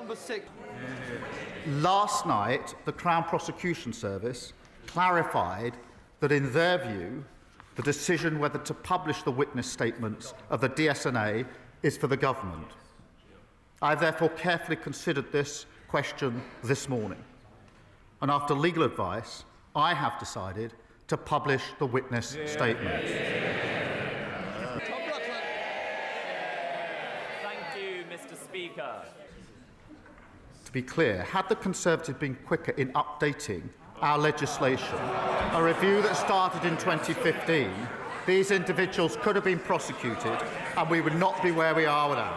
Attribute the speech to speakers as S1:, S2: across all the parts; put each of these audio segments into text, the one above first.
S1: Number 6.
S2: Last night, the Crown Prosecution Service clarified that, in their view, the decision whether to publish the witness statements of the DSNA is for the government. I have therefore carefully considered this question this morning, and after legal advice, I have decided to publish the witness statements.
S3: Thank you, Mr. Speaker.
S2: To be clear, had the Conservatives been quicker in updating our legislation, a review that started in 2015, these individuals could have been prosecuted and we would not be where we are now.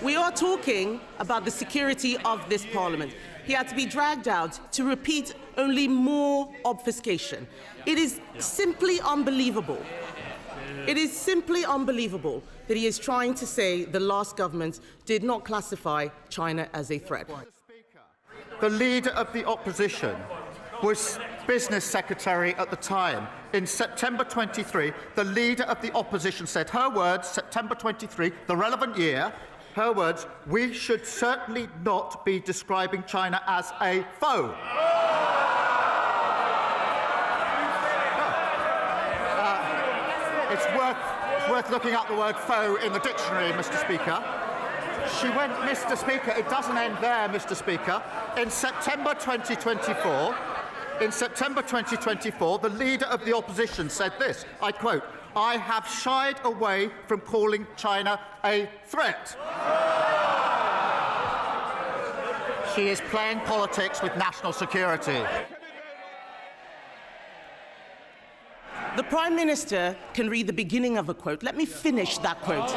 S4: We are talking about the security of this Parliament. He had to be dragged out to repeat only more obfuscation. It is simply unbelievable. It is simply unbelievable that he is trying to say the last government did not classify China as a threat.
S2: The Leader of the Opposition was Business Secretary at the time. In September 23, the Leader of the Opposition said, her words, September 23, the relevant year, her words, "We should certainly not be describing China as a foe." It's worth looking up the word foe in the dictionary, Mr. Speaker. She went, Mr. Speaker, it doesn't end there, Mr. Speaker. In September 2024, the Leader of the Opposition said this, I quote, "I have shied away from calling China a threat." She is playing politics with national security.
S4: The Prime Minister can read the beginning of a quote. Let me finish that quote.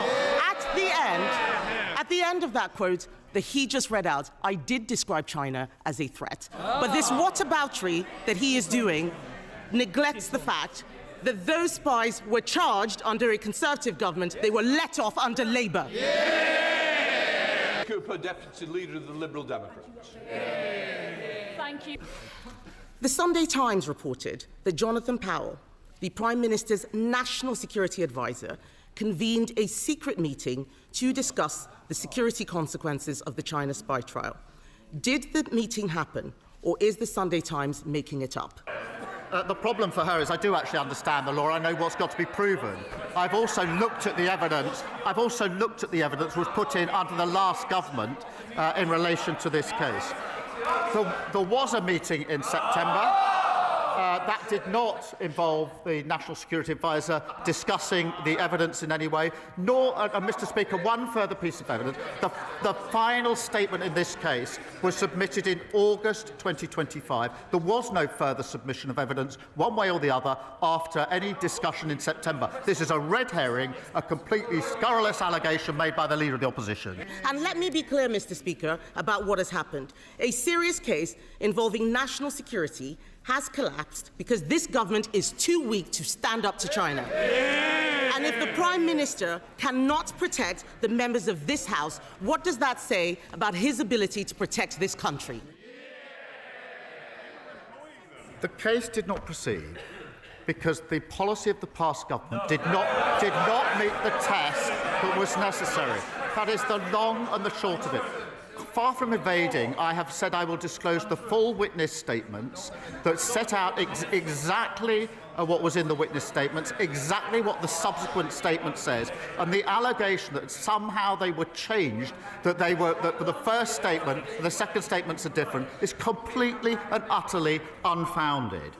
S4: At the end of that quote that he just read out, I did describe China as a threat. But this whataboutery that he is doing neglects the fact that those spies were charged under a Conservative government. They were let off under Labour.
S1: Cooper, Deputy Leader of the Liberal Democrats.
S3: Thank you.
S4: The Sunday Times reported that Jonathan Powell, the Prime Minister's national security advisor, convened a secret meeting to discuss the security consequences of the China spy trial. Did the meeting happen, or is the Sunday Times making it up?
S2: The problem for her is I do actually understand the law. I know what's got to be proven. I've also looked at the evidence. Which was put in under the last government in relation to this case. There was a meeting in September. That did not involve the National Security Advisor discussing the evidence in any way, nor, Mr. Speaker, one further piece of evidence. The final statement in this case was submitted in August 2025. There was no further submission of evidence, one way or the other, after any discussion in September. This is a red herring, a completely scurrilous allegation made by the Leader of the Opposition.
S4: And let me be clear, Mr. Speaker, about what has happened. A serious case involving national security has collapsed because this government is too weak to stand up to China. And if the Prime Minister cannot protect the members of this House, what does that say about his ability to protect this country?
S2: The case did not proceed because the policy of the past government did not meet the test that was necessary. That is the long and the short of it. Far from evading, I have said I will disclose the full witness statements that set out exactly what was in the witness statements, exactly what the subsequent statement says, and the allegation that somehow they were changed, that the first statement and the second statements are different, is completely and utterly unfounded.